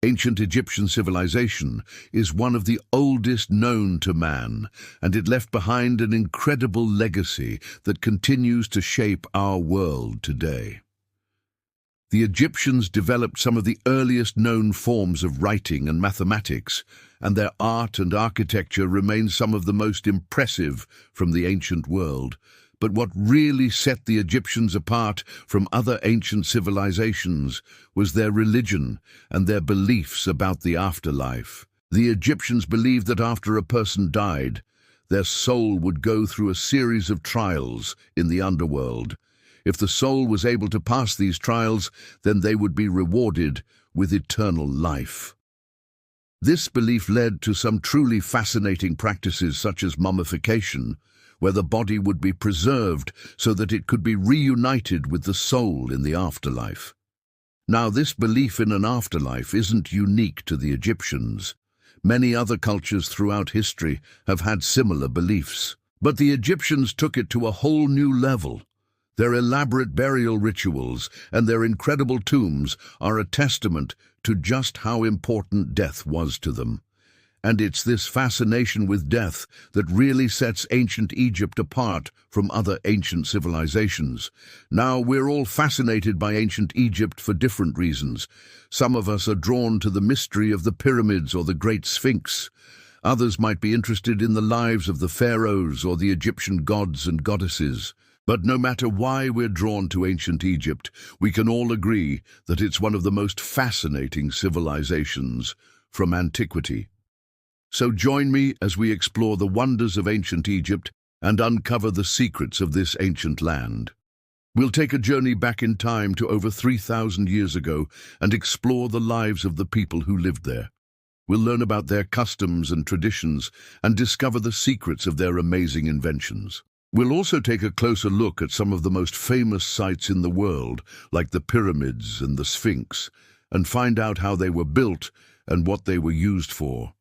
Ancient Egyptian civilization is one of the oldest known to man, and it left behind an incredible legacy that continues to shape our world today. The Egyptians developed some of the earliest known forms of writing and mathematics, and their art and architecture remain some of the most impressive from the ancient world. But what really set the Egyptians apart from other ancient civilizations was their religion and their beliefs about the afterlife. The Egyptians believed that after a person died, their soul would go through a series of trials in the underworld. If the soul was able to pass these trials, then they would be rewarded with eternal life. This belief led to some truly fascinating practices such as mummification, where the body would be preserved so that it could be reunited with the soul in the afterlife. Now, this belief in an afterlife isn't unique to the Egyptians. Many other cultures throughout history have had similar beliefs. But the Egyptians took it to a whole new level. Their elaborate burial rituals and their incredible tombs are a testament to just how important death was to them. And it's this fascination with death that really sets ancient Egypt apart from other ancient civilizations. Now, we're all fascinated by ancient Egypt for different reasons. Some of us are drawn to the mystery of the pyramids or the great Sphinx. Others might be interested in the lives of the pharaohs or the Egyptian gods and goddesses. But no matter why we're drawn to ancient Egypt, we can all agree that it's one of the most fascinating civilizations from antiquity. So join me as we explore the wonders of ancient Egypt and uncover the secrets of this ancient land. We'll take a journey back in time to over 3,000 years ago and explore the lives of the people who lived there. We'll learn about their customs and traditions and discover the secrets of their amazing inventions. We'll also take a closer look at some of the most famous sites in the world, like the pyramids and the Sphinx, and find out how they were built and what they were used for.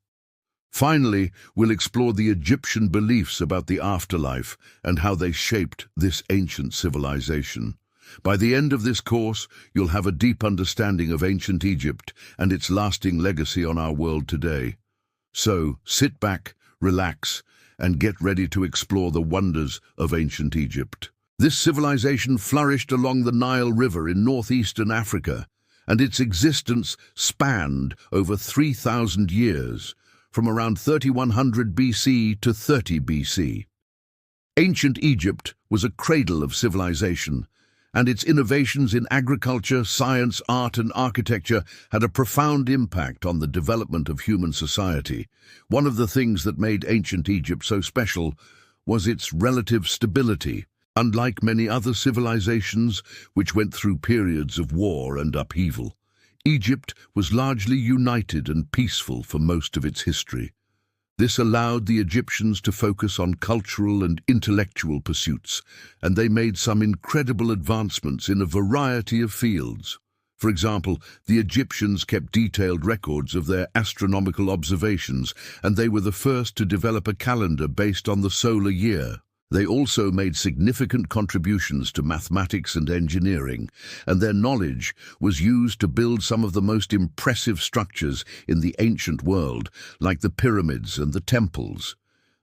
Finally, we'll explore the Egyptian beliefs about the afterlife and how they shaped this ancient civilization. By the end of this course, you'll have a deep understanding of ancient Egypt and its lasting legacy on our world today. So, sit back, relax, and get ready to explore the wonders of ancient Egypt. This civilization flourished along the Nile River in northeastern Africa, and its existence spanned over 3,000 years, from around 3100 BC to 30 BC. Ancient Egypt was a cradle of civilization, and its innovations in agriculture, science, art, and architecture had a profound impact on the development of human society. One of the things that made ancient Egypt so special was its relative stability. Unlike many other civilizations which went through periods of war and upheaval, Egypt was largely united and peaceful for most of its history. This allowed the Egyptians to focus on cultural and intellectual pursuits, and they made some incredible advancements in a variety of fields. For example, the Egyptians kept detailed records of their astronomical observations, and they were the first to develop a calendar based on the solar year. They also made significant contributions to mathematics and engineering, and their knowledge was used to build some of the most impressive structures in the ancient world, like the pyramids and the temples.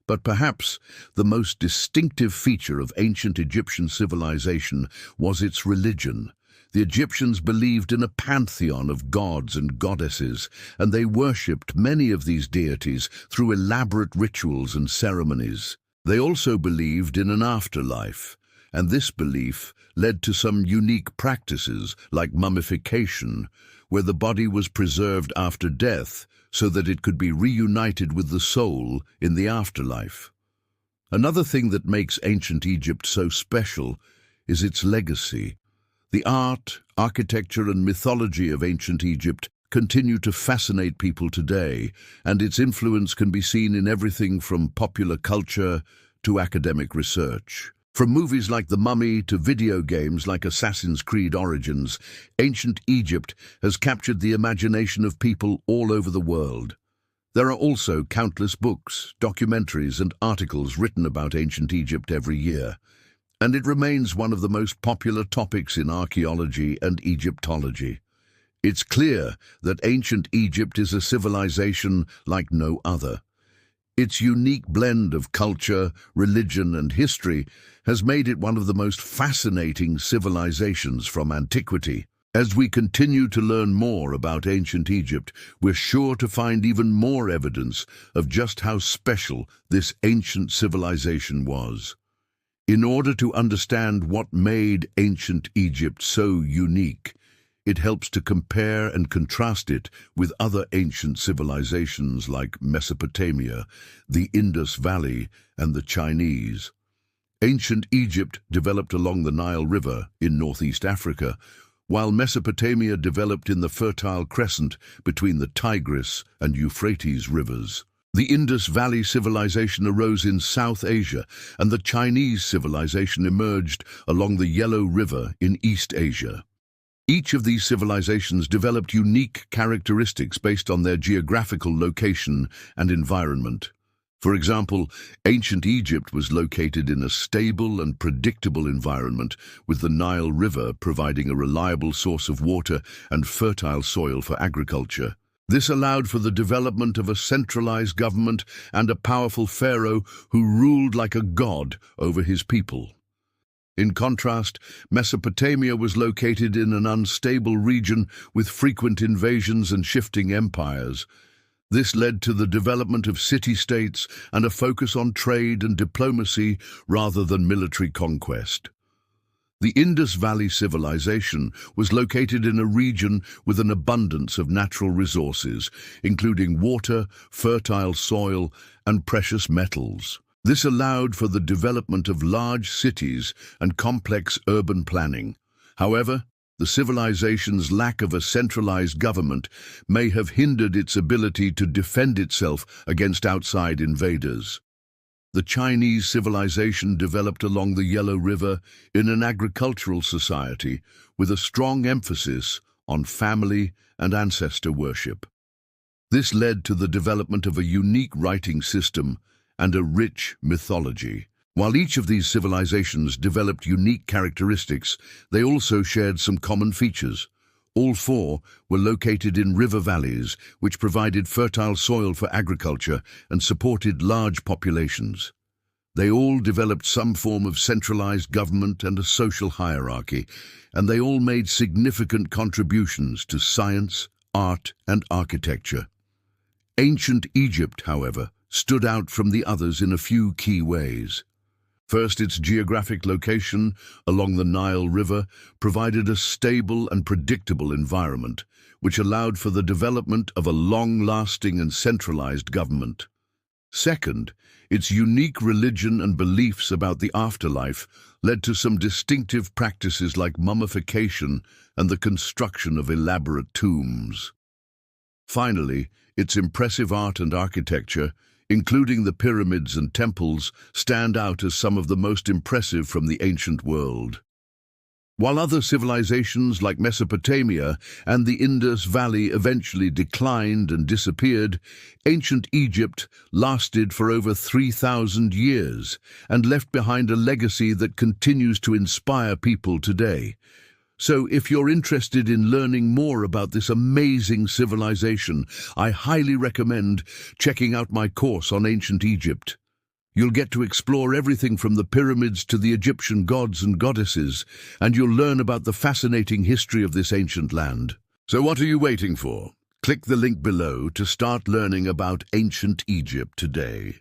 But perhaps the most distinctive feature of ancient Egyptian civilization was its religion. The Egyptians believed in a pantheon of gods and goddesses, and they worshipped many of these deities through elaborate rituals and ceremonies. They also believed in an afterlife, and this belief led to some unique practices like mummification, where the body was preserved after death so that it could be reunited with the soul in the afterlife. Another thing that makes ancient Egypt so special is its legacy. The art, architecture, and mythology of ancient Egypt continue to fascinate people today, and its influence can be seen in everything from popular culture to academic research. From movies like The Mummy to video games like Assassin's Creed Origins, ancient Egypt has captured the imagination of people all over the world. There are also countless books, documentaries, and articles written about ancient Egypt every year, and it remains one of the most popular topics in archaeology and Egyptology. It's clear that ancient Egypt is a civilization like no other. Its unique blend of culture, religion, and history has made it one of the most fascinating civilizations from antiquity. As we continue to learn more about ancient Egypt, we're sure to find even more evidence of just how special this ancient civilization was. In order to understand what made ancient Egypt so unique, it helps to compare and contrast it with other ancient civilizations like Mesopotamia, the Indus Valley, and the Chinese. Ancient Egypt developed along the Nile River in northeast Africa, while Mesopotamia developed in the Fertile Crescent between the Tigris and Euphrates rivers. The Indus Valley civilization arose in South Asia, and the Chinese civilization emerged along the Yellow River in East Asia. Each of these civilizations developed unique characteristics based on their geographical location and environment. For example, ancient Egypt was located in a stable and predictable environment, with the Nile River providing a reliable source of water and fertile soil for agriculture. This allowed for the development of a centralized government and a powerful pharaoh who ruled like a god over his people. In contrast, Mesopotamia was located in an unstable region with frequent invasions and shifting empires. This led to the development of city-states and a focus on trade and diplomacy rather than military conquest. The Indus Valley civilization was located in a region with an abundance of natural resources, including water, fertile soil, and precious metals. This allowed for the development of large cities and complex urban planning. However, the civilization's lack of a centralized government may have hindered its ability to defend itself against outside invaders. The Chinese civilization developed along the Yellow River in an agricultural society with a strong emphasis on family and ancestor worship. This led to the development of a unique writing system and a rich mythology. While each of these civilizations developed unique characteristics, they also shared some common features. All four were located in river valleys, which provided fertile soil for agriculture and supported large populations. They all developed some form of centralized government and a social hierarchy, and they all made significant contributions to science, art, and architecture. Ancient Egypt, however, stood out from the others in a few key ways. First, its geographic location along the Nile River provided a stable and predictable environment, which allowed for the development of a long-lasting and centralized government. Second, its unique religion and beliefs about the afterlife led to some distinctive practices like mummification and the construction of elaborate tombs. Finally, its impressive art and architecture, including the pyramids and temples, stand out as some of the most impressive from the ancient world. While other civilizations like Mesopotamia and the Indus Valley eventually declined and disappeared, ancient Egypt lasted for over 3,000 years and left behind a legacy that continues to inspire people today. So if you're interested in learning more about this amazing civilization, I highly recommend checking out my course on ancient Egypt. You'll get to explore everything from the pyramids to the Egyptian gods and goddesses, and you'll learn about the fascinating history of this ancient land. So what are you waiting for? Click the link below to start learning about ancient Egypt today.